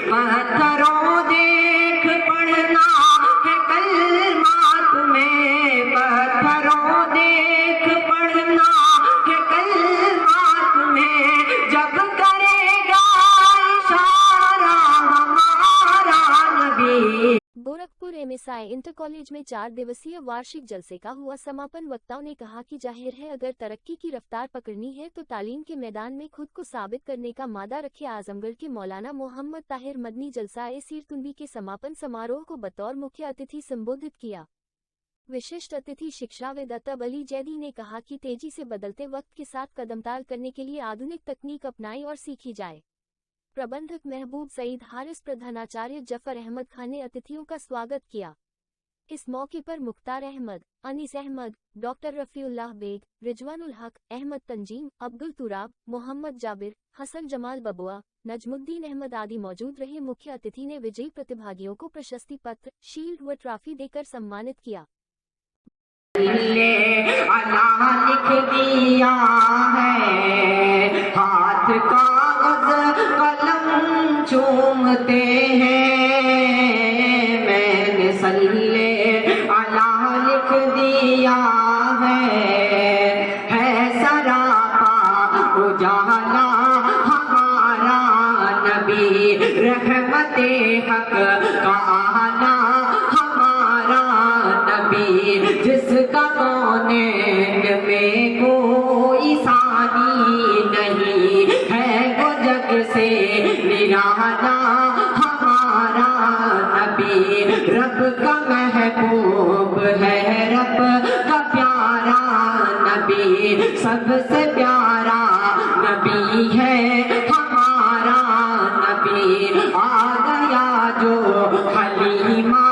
پتھروں دیکھ پڑھنا ہے کلمات میں، پتھروں دیکھ پڑھنا ہے کلمات میں، جب کرے گا اشارہ ہمارا نبی۔ Gorakhpur M S I inter college میں 4 दिवसीय वार्षिक जलसे का हुआ समापन۔ वक्ताओं ने कहा कि जाहिर है अगर तरक्की की रफ्तार पकड़नी है तो तालीम के मैदान में खुद को साबित करने का मादा रखे। आजमगढ़ के मौलाना मोहम्मद ताहिर मदनी जलसा-ए सीरतुनबी के समापन समारोह को बतौर मुख्य अतिथि संबोधित किया। विशिष्ट अतिथि शिक्षाविद अतब अली जैदी ने कहा कि तेजी से बदलते वक्त के साथ कदमताल करने के लिए आधुनिक तकनीक अपनाई और सीखी जाए। प्रबंधक महबूब सईद हारिस, प्रधानाचार्य जफर अहमद खान ने अतिथियों का स्वागत किया। इस मौके पर मुख्तार अहमद, अनीस अहमद, डॉक्टर रफीउल्लाह बेग, रिजवानुल हक, अहमद तंजीम, अब्दुल तुराब, मोहम्मद जाबिर, हसन जमाल बबुआ, नजमुद्दीन अहमद आदि मौजूद रहे। मुख्य अतिथि ने विजयी प्रतिभागियों को प्रशस्ति पत्र, शील्ड व ट्रॉफी देकर सम्मानित किया। अल्लाह लिख दिया है, हाथ कागज कलम चूमते हैं, मैंने सल्ले अल्लाह लिख दिया है सरापा उजाला हमारा नबी, रहमते हक का आना हमारा नबी, जिसका कौनेन में कोई सानी नहीं है, वो जग से निराला हमारा नबी, रब का महबूब है, रब का प्यारा नबी, सबसे प्यारा नबी है हमारा नबी। आ गया जो हलीमा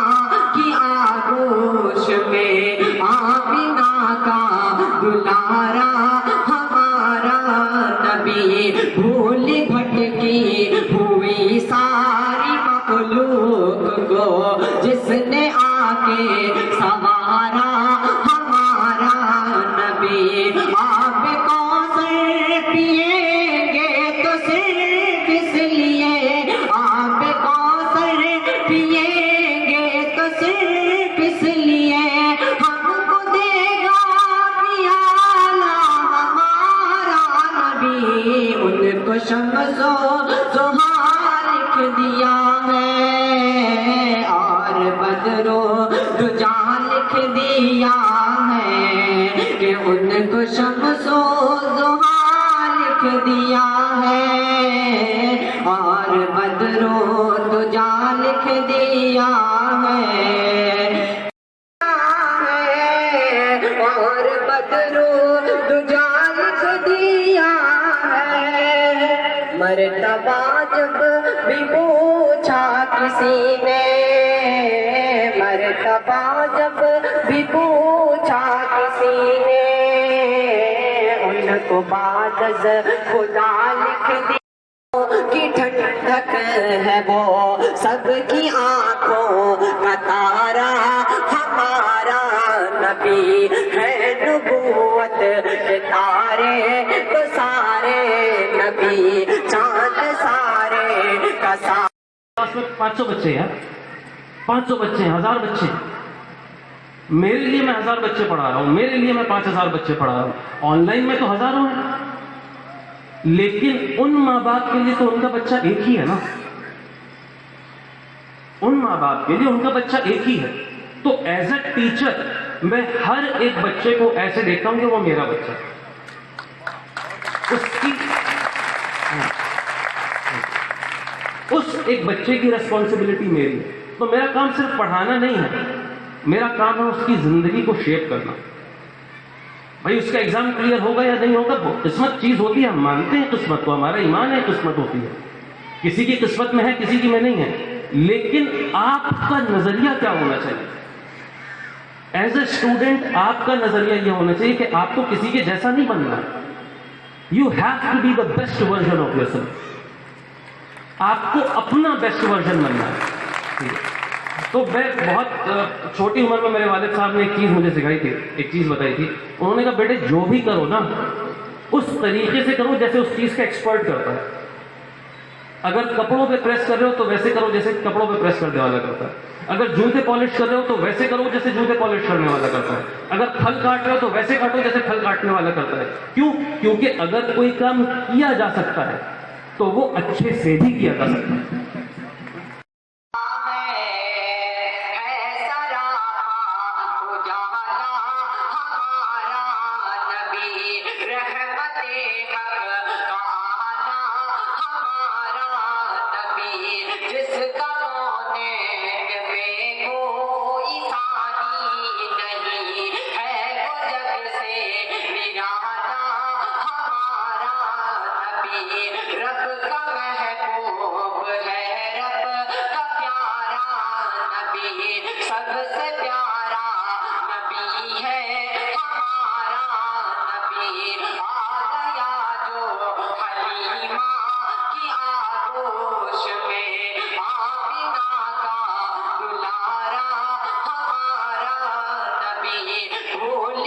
की आगोश में, आमिना का दुलारा हमारा नबी, भूल भटकी हुई सारी मखलूक को जिसने आके संवारा हमारा नबी। आप कौसर पिएंगे तो सिर्फ इसलिए, आप कौसर पिएंगे तो सिर्फ इसलिए, हमको देगा पियाला हमारा नबी। उनको शम्सो ज़ुहार लिख दिया है और बदरो दुजा लिख दिया है, कि उनको शम्सो ज़ुहार लिख दिया है और बदरो दुजा लिख दिया है, और बदरो दुजा लिख दिया है। मर्तबा जब भी पूछा किसी ने, मर्तबा जब भी पूछा किसी ने, उनको बादज़ खुदा लिख दिया की ठंडक है वो सबकी आंखों का तारा हमारा नबी है। नबूवत के तारे तो सारे नबी, चांद सारे का सारा। क्लास में 500 बच्चे हैं, 500 बच्चे हैं, 1000 बच्चे। मेरे लिए मैं 1000 बच्चे पढ़ा रहा हूँ, मेरे लिए मैं 5000 बच्चे पढ़ा रहा हूँ। ऑनलाइन में तो हजारों हैं, लेकिन उन माँ बाप के लिए तो उनका बच्चा एक ही है ना, उन माँ बाप के लिए उनका बच्चा एक ही है। तो एज अ टीचर मैं हर एक बच्चे को ऐसे देखता हूं कि वो मेरा बच्चा है, उस एक बच्चे की रिस्पॉन्सिबिलिटी मेरी है। तो मेरा काम सिर्फ पढ़ाना नहीं है, मेरा काम है उसकी जिंदगी को शेप करना। भाई उसका एग्जाम क्लियर होगा या नहीं होगा, वो किस्मत चीज होती है, हम मानते हैं किस्मत को, हमारा ईमान है किस्मत होती है, किसी की किस्मत में है किसी की में नहीं है। लेकिन आपका नजरिया क्या होना चाहिए? एज ए स्टूडेंट आपका नजरिया यह होना चाहिए कि आपको किसी के जैसा नहीं बनना है। You have to be the best version of yourself. आपको अपना बेस्ट वर्जन बनना है। तो मैं बहुत छोटी उम्र में मेरे वालिद साहब ने एक चीज मुझे सिखाई थी, एक चीज बताई थी। उन्होंने कहा बेटे जो भी करो ना उस तरीके से करो जैसे उस चीज का एक्सपर्ट करता है। اگر کپڑوں پہ پریس کر رہے ہو تو ویسے کرو جیسے کپڑوں پہ پریس کرنے والا کرتا ہے. اگر جوتے پالش کر رہے ہو تو ویسے کرو جیسے جوتے پالش کرنے والا کرتا ہے. اگر پھل کاٹ رہے ہو تو ویسے کاٹو جیسے پھل کاٹنے والا کرتا ہے. کیوں؟ کیونکہ اگر کوئی کام کیا جا سکتا ہے تو وہ اچھے سے بھی کیا جا سکتا ہے. جس کا کونین میں کوئی ثانی نہیں ہے، وہ جگ سے نرالا ہمارا نبی. رب کا محبوب ہے، رب کا پیارا نبی، سب سے پیارا نبی ہے ہمارا نبی. آ گیا جو حلیمہ کی آغوش میں، آمینہ کا دلارا ہمارا نبی. بھول